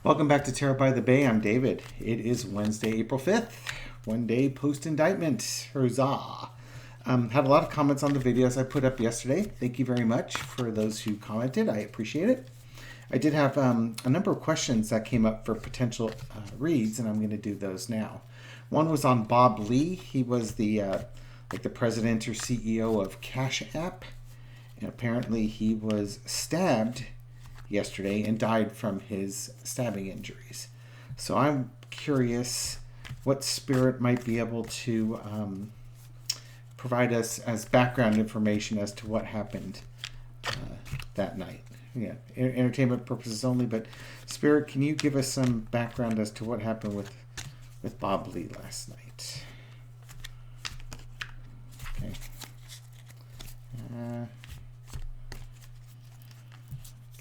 Welcome back to Tarot by the Bay. I'm David. It is Wednesday, April 5th. One day post-indictment. Huzzah. Had a lot of comments on the videos I put up yesterday. Thank you very much for those who commented. I appreciate it. I did have a number of questions that came up for potential reads, and I'm going to do those now. One was on Bob Lee. He was the president or CEO of Cash App, and apparently he was stabbed yesterday and died from his stabbing injuries. So I'm curious what spirit might be able to provide us as background information as to what happened that night. Yeah, entertainment purposes only, but Spirit, can you give us some background as to what happened with Bob Lee last night? Okay.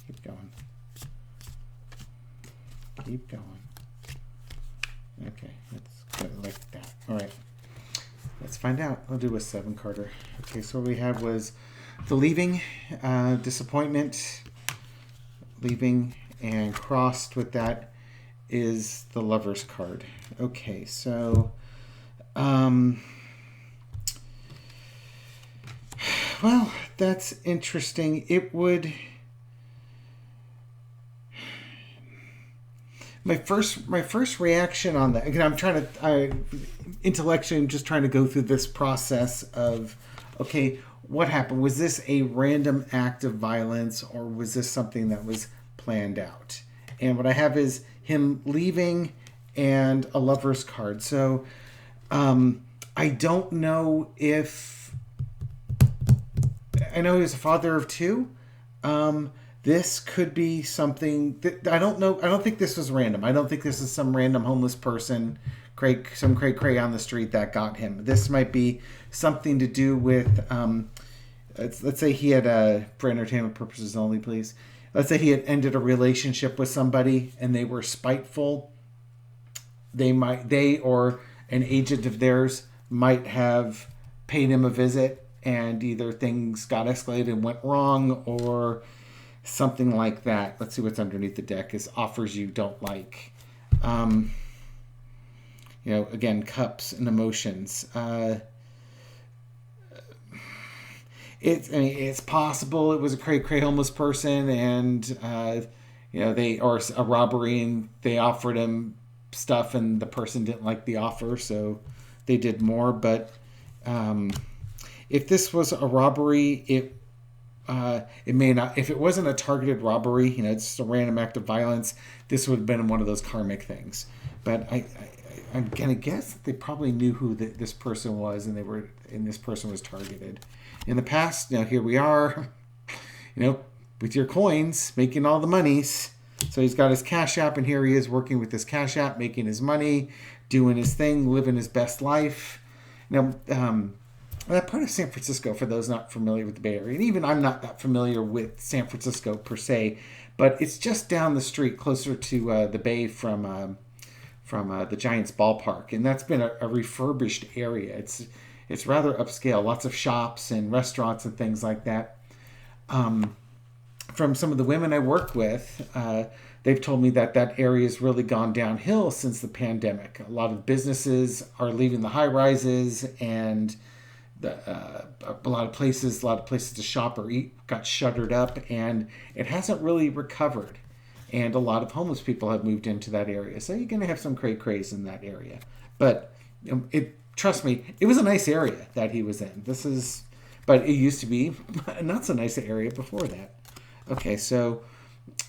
Keep going. Keep going. Okay, let's go like that. All right. Let's find out. I'll do a 7-carder. Okay, so what we had was the leaving, disappointment, leaving, and crossed with that is the Lover's card. Okay, so well, that's interesting. It would my first reaction on that, again, intellectually I'm just trying to go through this process of, okay, what happened? Was this a random act of violence, or was this something that was planned out? And what I have is him leaving and a Lover's card. So I don't know if, I know he was a father of 2. This could be something that I don't know. I don't think this was random. I don't think this is some random homeless person, some cray on the street that got him. This might be something to do with, let's say he had, for entertainment purposes only, please. Let's say he had ended a relationship with somebody and they were spiteful. They or an agent of theirs might have paid him a visit, and either things got escalated and went wrong, or something like that. Let's see what's underneath the deck is offers you don't like. Again, cups and emotions. It's possible it was a cray homeless person, and they, or a robbery, and they offered him stuff and the person didn't like the offer, so they did more. But if this was a robbery, it may not. If it wasn't a targeted robbery, it's just a random act of violence, this would have been one of those karmic things. But I'm gonna guess that they probably knew who this person was, and this person was targeted. In the past, here we are, with your coins, making all the monies. So he's got his Cash App, and here he is working with his Cash App, making his money, doing his thing, living his best life. Now, that part of San Francisco, for those not familiar with the Bay Area, and even I'm not that familiar with San Francisco per se, but it's just down the street, closer to the Bay from the Giants ballpark, and that's been a refurbished area. It's rather upscale, lots of shops and restaurants and things like that. From some of the women I work with, they've told me that area has really gone downhill since the pandemic. A lot of businesses are leaving the high rises, and a lot of places to shop or eat got shuttered up, and it hasn't really recovered. And a lot of homeless people have moved into that area, so you're going to have some craze in that area. But trust me, it was a nice area that he was in. But it used to be a not so nice area before that. Okay, so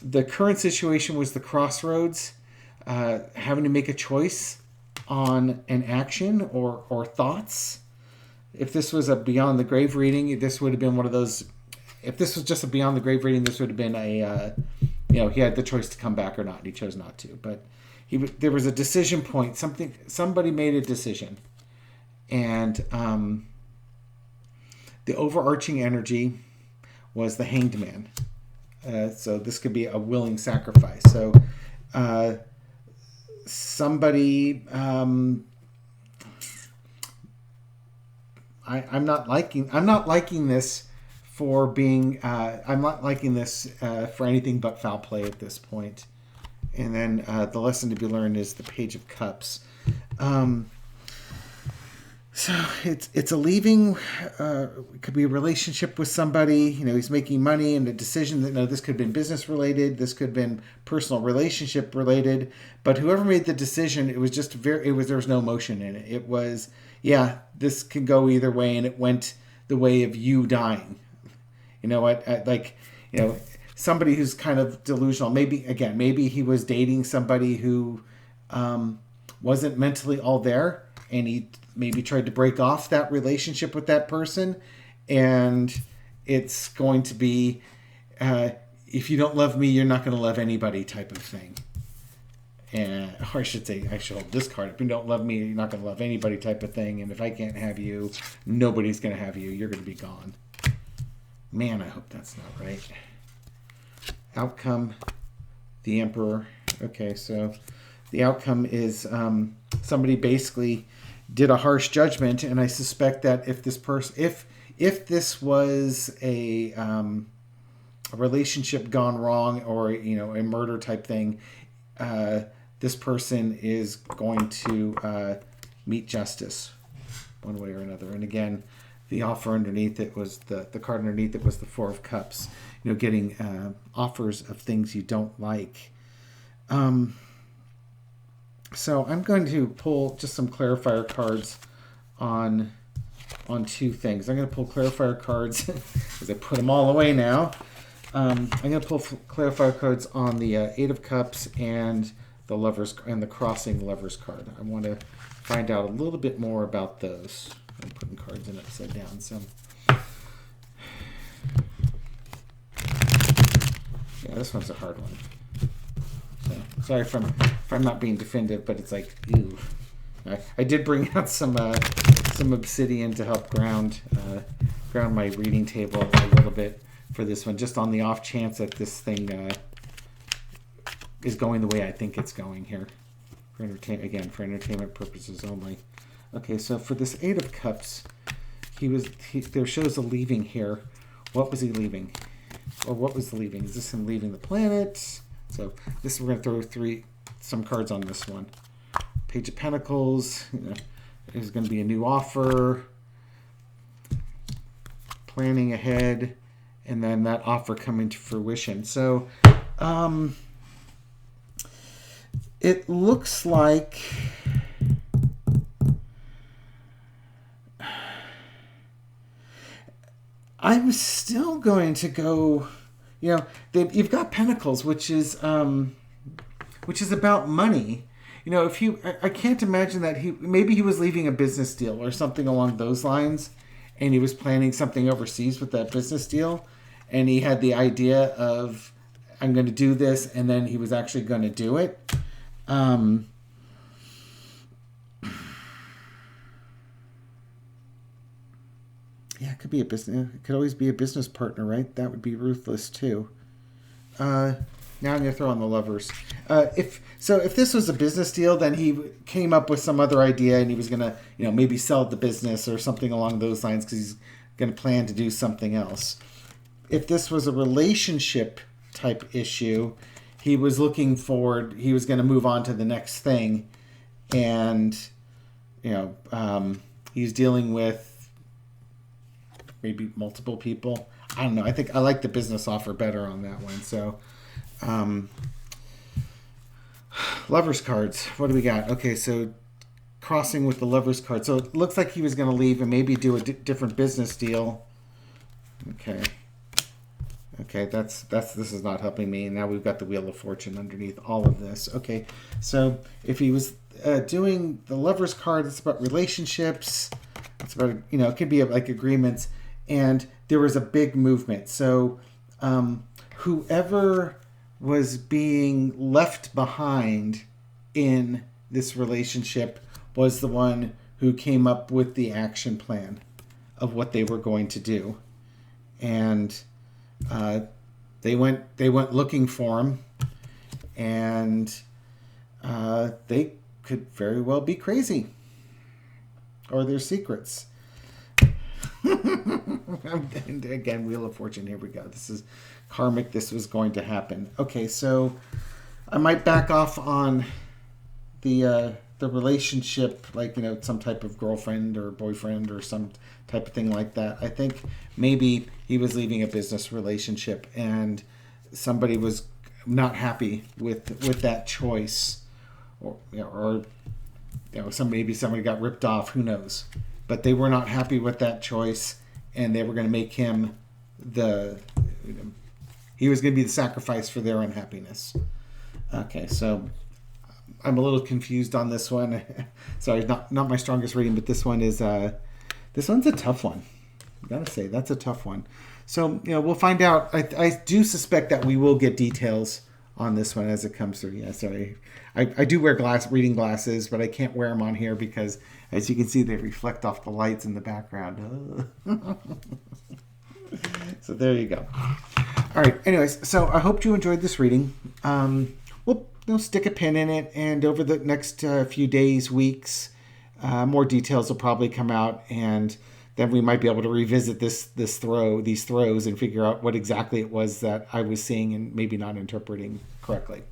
the current situation was the crossroads, having to make a choice on an action or thoughts. If this was a Beyond the Grave reading, this would have been one of those. If this was just a Beyond the Grave reading, this would have been he had the choice to come back or not, and he chose not to. But there was a decision point. Somebody made a decision, and the overarching energy was the Hanged Man. So this could be a willing sacrifice. So somebody. I'm not liking this for being. I'm not liking this for anything but foul play at this point. And then the lesson to be learned is the Page of Cups. So it's a leaving. It could be a relationship with somebody. He's making money, and a decision that this could have been business related. This could have been personal relationship related. But whoever made the decision, it was just there was no emotion in it. It was, this can go either way, and it went the way of you dying. You know what? Somebody who's kind of delusional. Maybe he was dating somebody who wasn't mentally all there, and he maybe tried to break off that relationship with that person, and it's going to be, if you don't love me, you're not going to love anybody type of thing. Or I should say, I should hold this card. If you don't love me, you're not going to love anybody type of thing. And if I can't have you, nobody's going to have you. You're going to be gone. Man, I hope that's not right. Outcome, the Emperor. Okay, so the outcome is somebody basically did a harsh judgment, and I suspect that if this person, if this was a relationship gone wrong, or a murder type thing, this person is going to meet justice one way or another. And again, the offer underneath it was the card underneath it was the Four of Cups. Getting offers of things you don't like. So I'm going to pull just some clarifier cards on two things. I'm going to pull clarifier cards because I put them all away now. I'm going to pull clarifier cards on the Eight of Cups and the Lovers and the Crossing Lovers card. I want to find out a little bit more about those. I'm putting cards in upside down. So yeah, this one's a hard one. So sorry if I'm not being definitive, but it's like, ew. I did bring out some obsidian to help ground my reading table a little bit for this one, just on the off chance that this thing is going the way I think it's going here. For entertainment purposes only. Okay, so for this Eight of Cups, there shows a leaving here. What was he leaving? Or what was the leaving? Is this him leaving the planet? So we're going to throw some cards on this one. Page of Pentacles. There's going to be a new offer. Planning ahead. And then that offer coming to fruition. So it looks like I'm still going to go. You've got Pentacles, which is about money. I can't imagine that maybe he was leaving a business deal or something along those lines, and he was planning something overseas with that business deal, and he had the idea of, I'm going to do this, and then he was actually going to do it. Yeah, it could be a business. It could always be a business partner, right? That would be ruthless too. Now I'm going to throw on the Lovers. If this was a business deal, then he came up with some other idea, and he was going to, maybe sell the business or something along those lines, because he's going to plan to do something else. If this was a relationship type issue, he was looking forward. He was going to move on to the next thing, and he's dealing with maybe multiple people. I don't know. I think I like the business offer better on that one. So, Lovers cards. What do we got? Okay, so crossing with the Lovers card. So it looks like he was going to leave and maybe do a different business deal. Okay. This is not helping me. And now we've got the Wheel of Fortune underneath all of this. Okay, so if he was doing the Lovers card, it's about relationships. It's about, it could be like agreements. And there was a big movement. So whoever was being left behind in this relationship was the one who came up with the action plan of what they were going to do. And they went looking for him, and they could very well be crazy, or their secrets. And again, Wheel of Fortune. Here we go. This is karmic. This was going to happen. Okay, so I might back off on the relationship, like, some type of girlfriend or boyfriend or some type of thing like that. I think maybe he was leaving a business relationship and somebody was not happy with that choice, or maybe somebody got ripped off. Who knows? But they were not happy with that choice, and they were going to make him he was going to be the sacrifice for their unhappiness. Okay, so I'm a little confused on this one. Sorry, not my strongest reading, but this one's a tough one. I gotta say, that's a tough one. So, we'll find out. I do suspect that we will get details on this one as it comes through. Yeah, sorry. I do wear reading glasses, but I can't wear them on here because, as you can see, they reflect off the lights in the background. So there you go. All right. Anyways, so I hope you enjoyed this reading. We'll stick a pin in it, and over the next few days, weeks, more details will probably come out, and then we might be able to revisit these throws and figure out what exactly it was that I was seeing and maybe not interpreting correctly.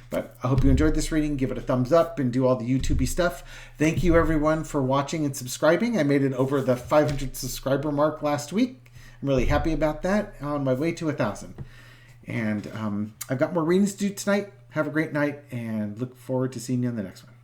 But I hope you enjoyed this reading. Give it a thumbs up and do all the YouTube-y stuff. Thank you, everyone, for watching and subscribing. I made it over the 500 subscriber mark last week. I'm really happy about that. On my way to 1,000. And I've got more readings to do tonight. Have a great night, and look forward to seeing you on the next one.